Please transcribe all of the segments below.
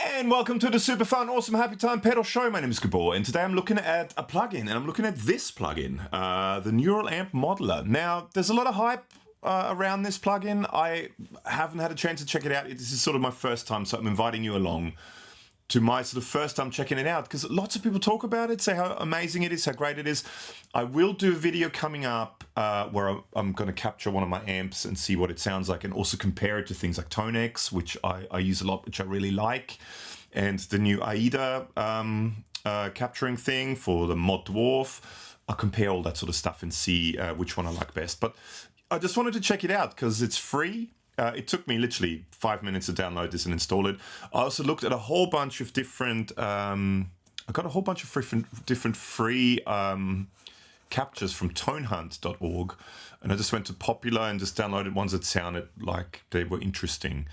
And welcome to the super fun, awesome, happy time pedal show. My name is Gabor, and today I'm looking at a plugin, and I'm looking at this plugin, the Neural Amp Modeler. Now, there's a lot of hype around this plugin. I haven't had a chance to check it out. This is sort of my first time, so I'm inviting you along to my sort of first time checking it out, because lots of people talk about it, say how amazing it is, how great it is. I will do a video coming up where I'm going to capture one of my amps and see what it sounds like, and also compare it to things like Tonex, which I use a lot, which I really like, and the new AIDA capturing thing for the Mod Dwarf. I'll compare all that sort of stuff and see which one I like best. But I just wanted to check it out because it's free. It took me literally 5 minutes to download this and install it. I also looked at a whole bunch of different, I got a whole bunch of different free captures from tonehunt.org. And I just went to Popular and just downloaded ones that sounded like they were interesting.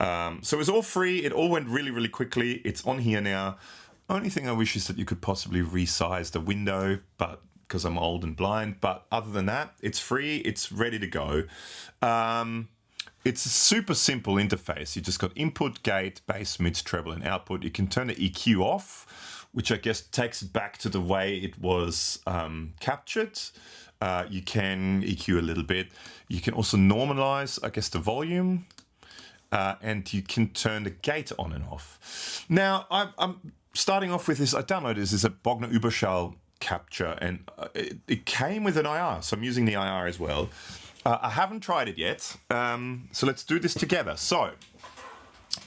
So it was all free. It all went really, really quickly. It's on here now. Only thing I wish is that you could possibly resize the window, but because I'm old and blind. But other than that, it's free. It's ready to go. It's a super simple interface. You just got input, gate, bass, mids, treble, and output. You can turn the EQ off, which I guess takes it back to the way it was captured. You can EQ a little bit. You can also normalize, I guess, the volume. And you can turn the gate on and off. Now, I'm starting off with this. I downloaded this. It's a Bogner Überschall capture, and it came with an IR. So I'm using the IR as well. I haven't tried it yet, so let's do this together. So,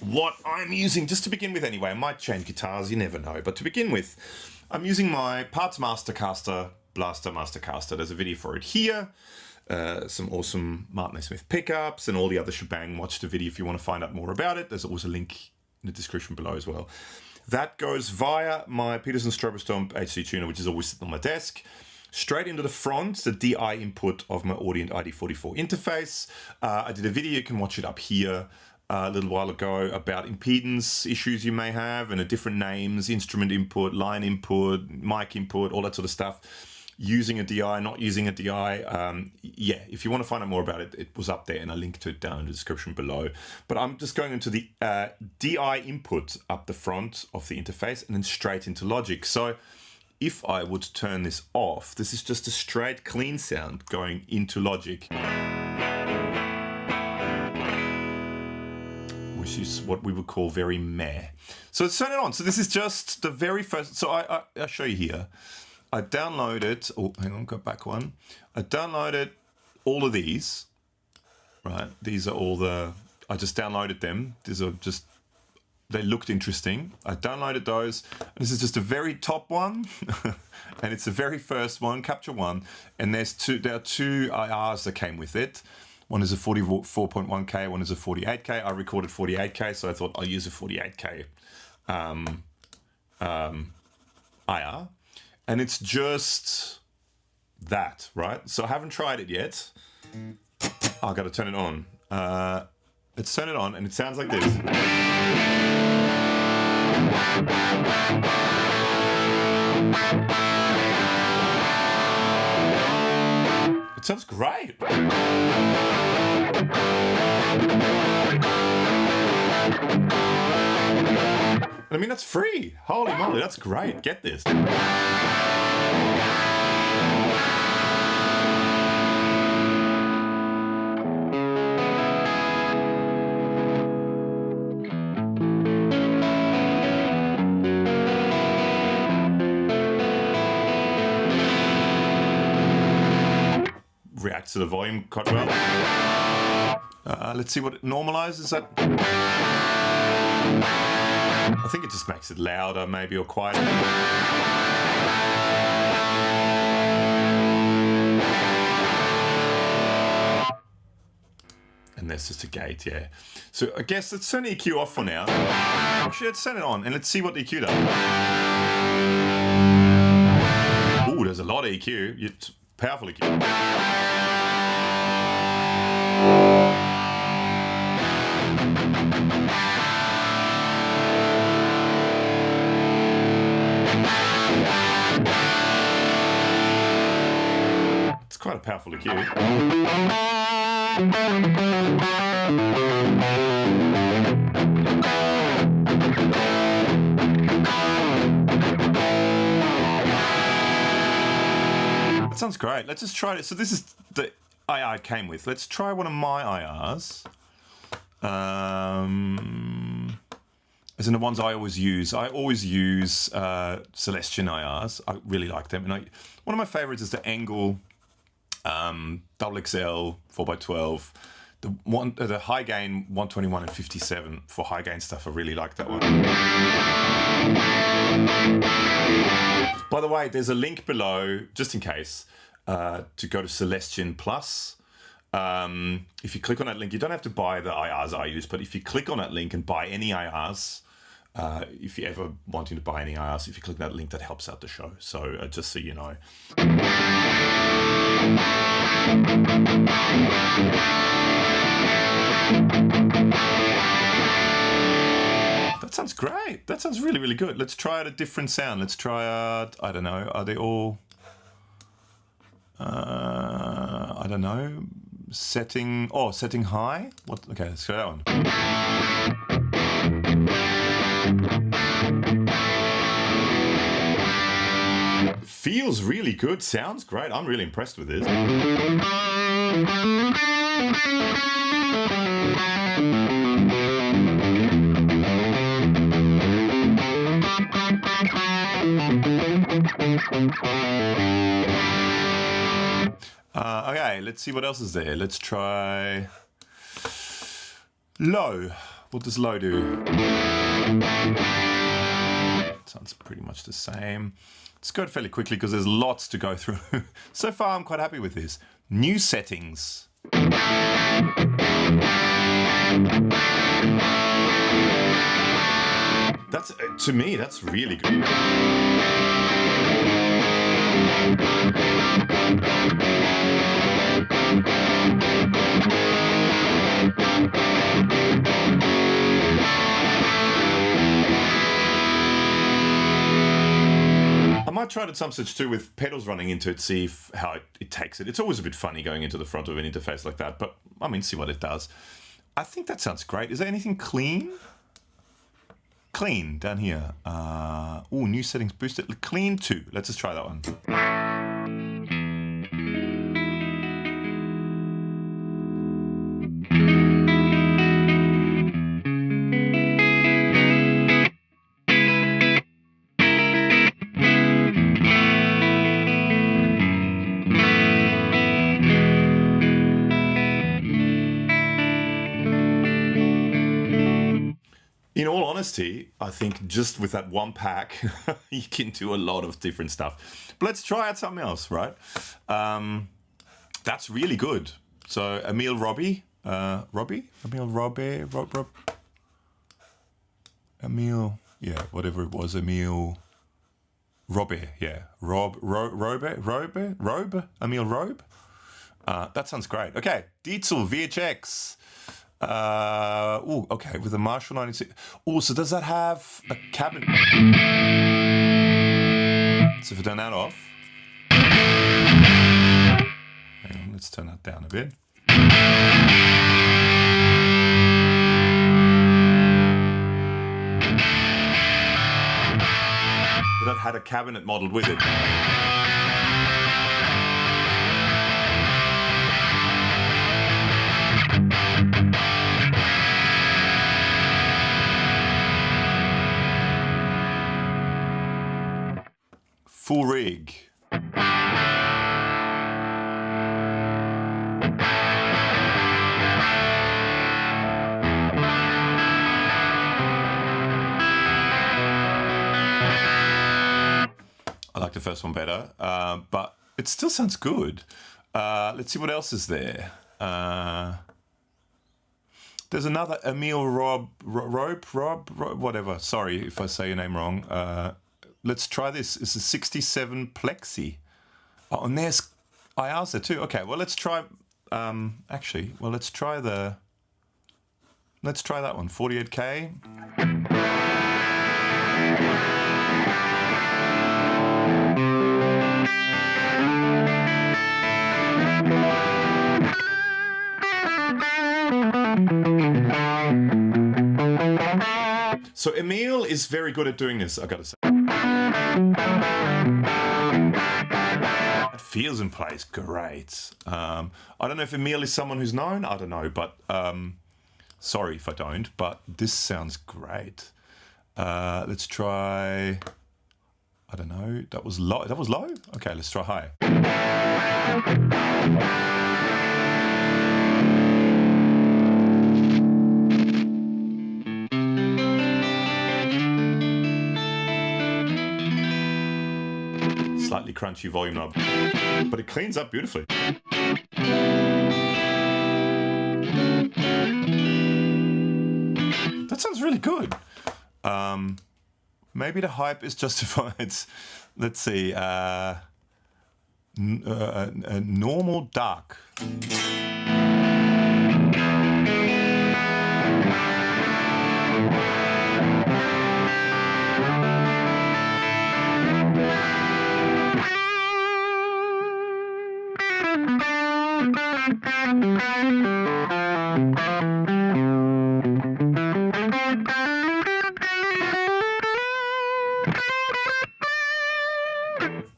what I'm using, just to begin with anyway, I might change guitars, you never know, but to begin with, I'm using my Parts Mastercaster, Blaster Mastercaster. There's a video for it here, some awesome Martin A. Smith pickups and all the other shebang. Watch the video if you want to find out more about it. There's always a link in the description below as well. That goes via my Peterson Strobostomp HC tuner, which is always sitting on my desk. Straight into the front, the DI input of my Audient ID44 interface. I did a video, you can watch it up here a little while ago, about impedance issues you may have and the different names, instrument input, line input, mic input, all that sort of stuff. Using a DI, not using a DI. Yeah, if you want to find out more about it, it was up there and I linked to it down in the description below. But I'm just going into the DI input up the front of the interface and then straight into Logic. So if I would turn this off, this is just a straight clean sound going into Logic, which is what we would call very meh. So let's turn it on. So this is just the very first, so I'll show you here. I downloaded, oh, hang on, go back one. I downloaded all of these, right? These are all I just downloaded them. These are just, they looked interesting. I downloaded those. This is just a very top one, and it's the very first one, Capture One. And there are two IRs that came with it. One is a 44.1K, one is a 48K. I recorded 48K, so I thought I'll use a 48K IR. And it's just that, right? So I haven't tried it yet. I've got to turn it on. Let's turn it on, and it sounds like this. It sounds great. I mean, that's free. Holy moly, that's great. Get this. Reacts to the volume quite well. Let's see what it normalizes that. I think it just makes it louder, maybe, or quieter. And there's just a gate, yeah. So I guess let's turn the EQ off for now. Actually, let's turn it on and let's see what the EQ does. Ooh, there's a lot of EQ. It's powerful EQ. It's quite a powerful EQ. That sounds great. Let's just try it. So this is the IR it came with. Let's try one of my IRs. As in the ones I always use. I always use Celestion IRs. I really like them. And one of my favorites is the Angle XXL 4x12. The high gain 121 and 57 for high gain stuff. I really like that one. By the way, there's a link below, just in case, to go to Celestion Plus. If you click on that link, you don't have to buy the IRs I use, but if you click on that link and buy any IRs, if you're ever wanting to buy any IRs, if you click that link, that helps out the show. So just so you know. That sounds great. That sounds really, really good. Let's try out a different sound. Let's try out, I don't know, are they all, I don't know, setting high? What? Okay, let's go that one. Feels really good, sounds great. I'm really impressed with this. Okay, let's see what else is there. Let's try low. What does low do? Sounds pretty much the same. Let's go fairly quickly because there's lots to go through. So far, I'm quite happy with this. New settings. That's, to me, that's really good. I might try it at some stage too with pedals running into it, see how it takes it. It's always a bit funny going into the front of an interface like that, but I mean, see what it does. I think that sounds great. Is there anything clean? Clean down here. Oh, new settings boosted. Clean 2. Let's just try that one. In all honesty, I think just with that one pack, you can do a lot of different stuff. But let's try out something else, right? That's really good. So Emil Robbie, Emil, yeah, whatever it was, Emil Robe, yeah, Robe, Emil Robe. That sounds great. Okay, Dietzel VHX. Oh, okay, with the Marshall 96. Oh, so does that have a cabinet? So if I turn that off. Hang on, let's turn that down a bit. That had a cabinet modeled with it. Full rig. I like the first one better, but it still sounds good. Let's see what else is there. There's another Emil Rob, whatever. Sorry if I say your name wrong. Let's try this. It's a 67 Plexi. Oh, and there's IRs there too. Okay, well, let's try, let's try that one, 48K. So Emil is very good at doing this, I gotta say. It feels in place great. I don't know if Emil is someone who's known, I don't know, but sorry if I don't, but this sounds great. Let's try, I don't know, that was low? That was low? Okay, let's try high. Slightly crunchy volume knob, but it cleans up beautifully. That sounds really good. Maybe the hype is justified. Let's see. Normal dark.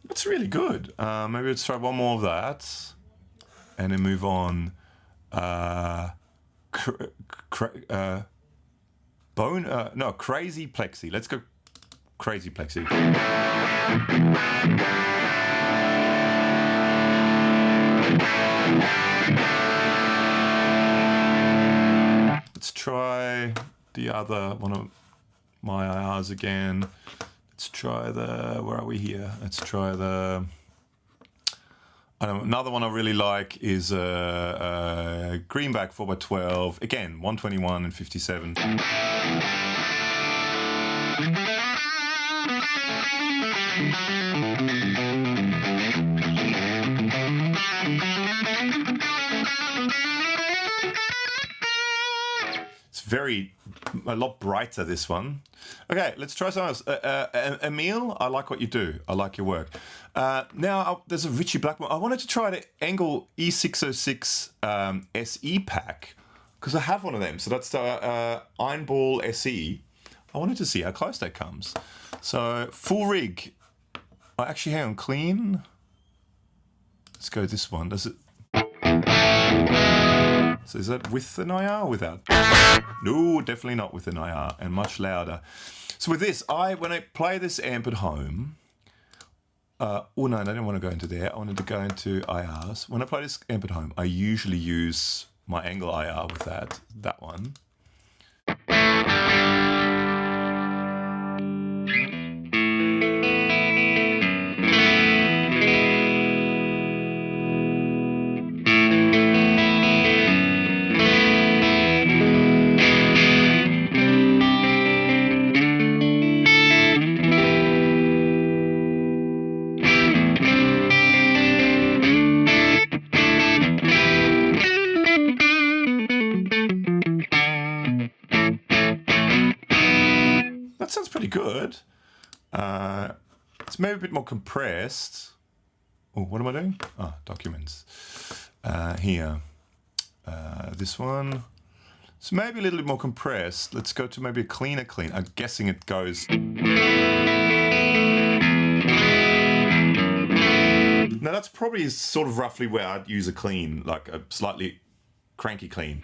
That's really good. Maybe let's try one more of that, and then move on. Crazy plexi. Let's go crazy plexi. Let's try the other one of my IRs again. Let's try the, where are we here? Let's try the, I don't know, another one I really like is Greenback 4x12. Again, 121 and 57. A lot brighter, this one. Okay, let's try something else. Emil, I like what you do. I like your work. Now, there's a Ritchie Blackmore. I wanted to try the Engel E606 SE pack, because I have one of them. So that's the Ironball SE. I wanted to see how close that comes. So, full rig. Actually, hang on, clean. Let's go this one. Does it... So is that with an IR or without? No, definitely not with an IR, and much louder. So with this, when I play this amp at home, oh no, I didn't want to go into there. I wanted to go into IRs. When I play this amp at home, I usually use my Engel IR with that one. Sounds pretty good. It's maybe a bit more compressed. Oh, what am I doing? Oh, documents. Here. This one. It's maybe a little bit more compressed. Let's go to maybe a cleaner clean. I'm guessing it goes... Now that's probably sort of roughly where I'd use a clean, like a slightly cranky clean.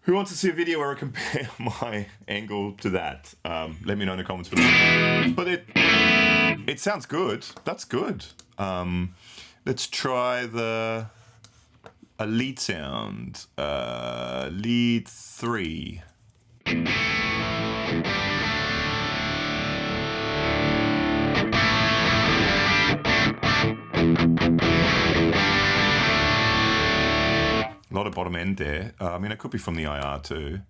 Who wants to see a video where I compare my Engel to that? Let me know in the comments below. But it sounds good. That's good. Let's try a lead sound. Lead 3. A lot of bottom end there. I mean, it could be from the IR too.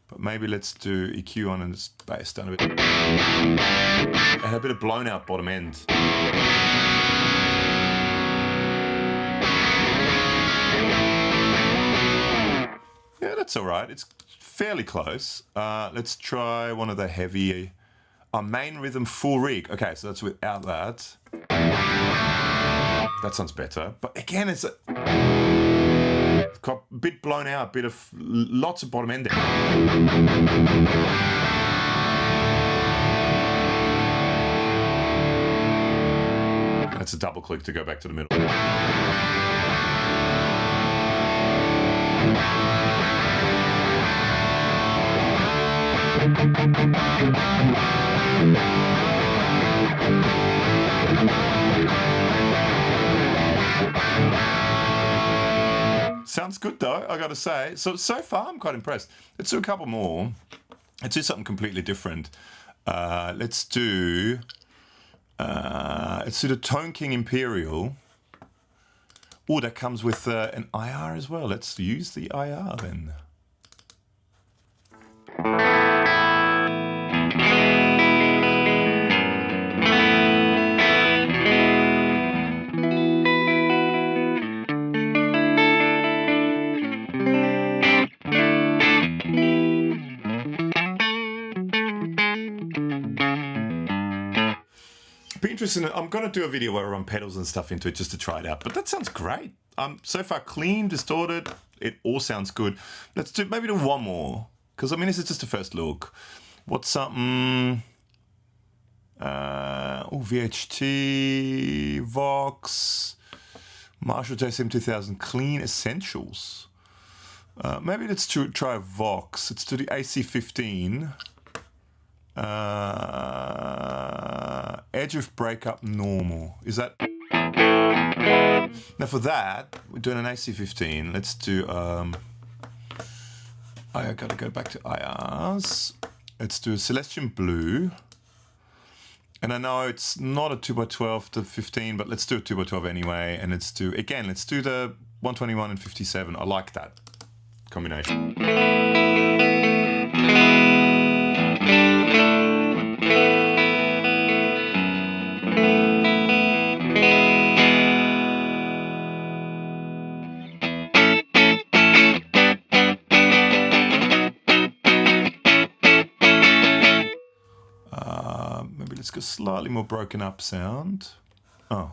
But maybe let's do EQ on and just bass down a bit. And a bit of blown out bottom end. Yeah, that's all right. It's fairly close. Let's try one of the heavy... Main rhythm full rig. Okay, so that's without that. that sounds better. But again, it's got a bit blown out, bit of lots of bottom end there. That's a double click to go back to the middle. Sounds good though, I gotta say. So far I'm quite impressed. Let's do a couple more. Let's do something completely different. Let's do the Tone King Imperial. Oh, that comes with an IR as well. Let's use the IR then. Be interesting. I'm going to do a video where I run pedals and stuff into it just to try it out. But that sounds great. So far, clean, distorted. It all sounds good. Let's maybe do one more. Because, I mean, this is just a first look. What's something... VHT, Vox, Marshall JSM 2000, Clean Essentials. Maybe let's try a Vox. Let's do the AC15. Edge of breakup normal. Is that... Now for that, we're doing an AC15. Let's do... I gotta go back to IRs. Let's do a Celestian Blue. And I know it's not a 2x12 to 15, but let's do a 2x12 anyway. And let's do the 121 and 57. I like that combination. Maybe let's go slightly more broken up sound. Oh,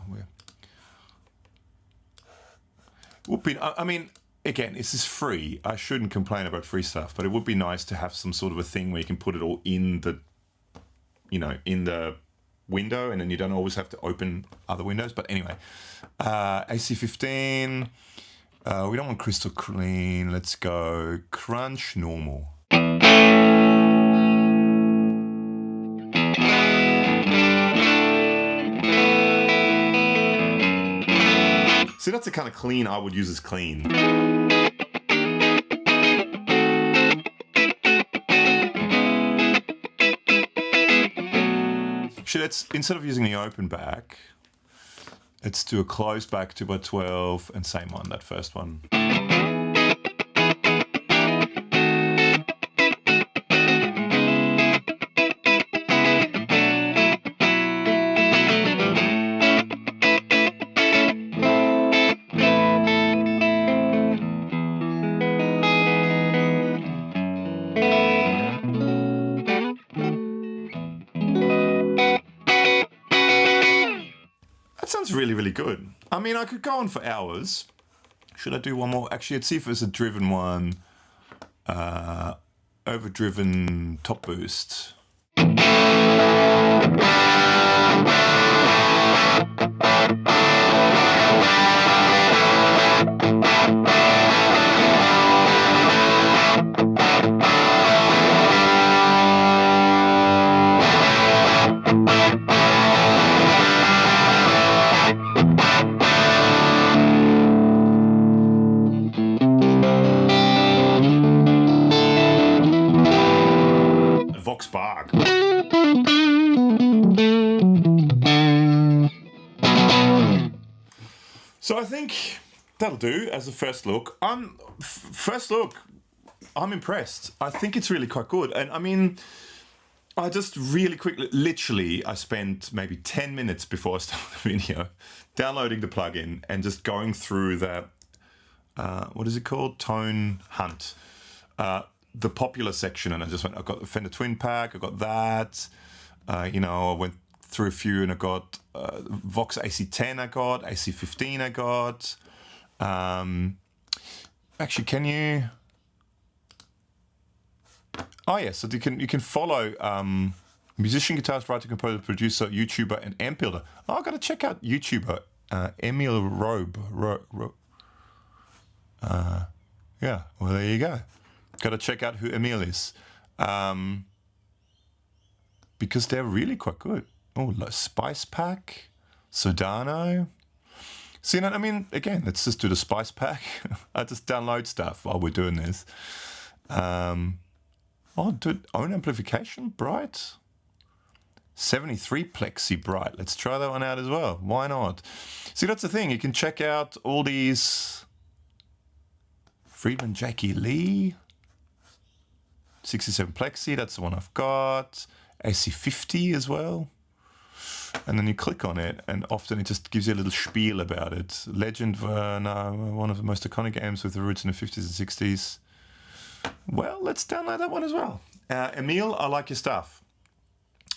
I mean, again, this is free. I shouldn't complain about free stuff, but it would be nice to have some sort of a thing where you can put it all in the, in the window, and then you don't always have to open other windows. But anyway, AC15. We don't want crystal clean. Let's go crunch normal. See, that's the kind of clean I would use as clean. Let's, instead of using the open back, let's do a closed back 2x12 and same on that first one. Really, really good. I mean, I could go on for hours. Should I do one more? Actually, let's see if there's a driven one. Overdriven top boost. So I think that'll do as a first look. I'm impressed. I think it's really quite good. And I mean, I just really quickly, literally, I spent maybe 10 minutes before I started the video downloading the plugin and just going through that, what is it called? Tone Hunt. The popular section, and I just went, I got the Fender Twin Pack, I got that. I went through a few and I got Vox AC10 I got, AC15 I got. Actually, can you? Oh yeah, so you can follow musician, guitarist, writer, composer, producer, YouTuber, and amp builder. Oh, I got to check out YouTuber Emil Robe. Yeah, well there you go. Got to check out who Emil is, because they're really quite good. Oh, Spice Pack, Sodano. See, you know what I mean? Again, let's just do the Spice Pack. I just download stuff while we're doing this. Oh, dude, own amplification, Bright. 73 Plexi Bright. Let's try that one out as well. Why not? See, that's the thing. You can check out all these. Friedman Jackie Lee. 67 Plexi, that's the one I've got. AC50 as well. And then you click on it, and often it just gives you a little spiel about it. Legend, one of the most iconic amps with the roots in the 50s and 60s. Well, let's download that one as well. Emil, I like your stuff.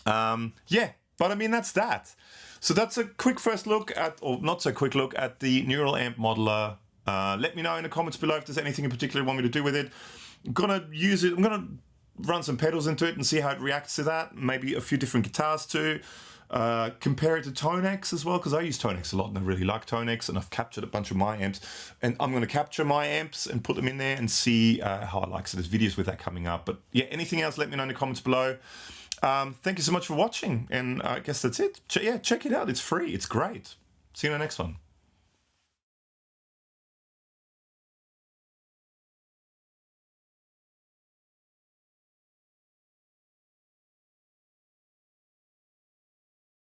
Yeah, but I mean, that's that. So that's a quick first look at, or not so quick look at the Neural Amp Modeler. Let me know in the comments below if there's anything in particular you want me to do with it. I'm gonna use it. I'm gonna run some pedals into it and see how it reacts to that. Maybe a few different guitars too. Compare it to Tonex as well, because I use Tonex a lot and I really like Tonex, and I've captured a bunch of my amps, and I'm going to capture my amps and put them in there and see how I like. So there's videos with that coming up. But yeah, anything else, let me know in the comments below. Thank you so much for watching, and I guess that's it. Yeah, check it out. It's free. It's great. See you in the next one.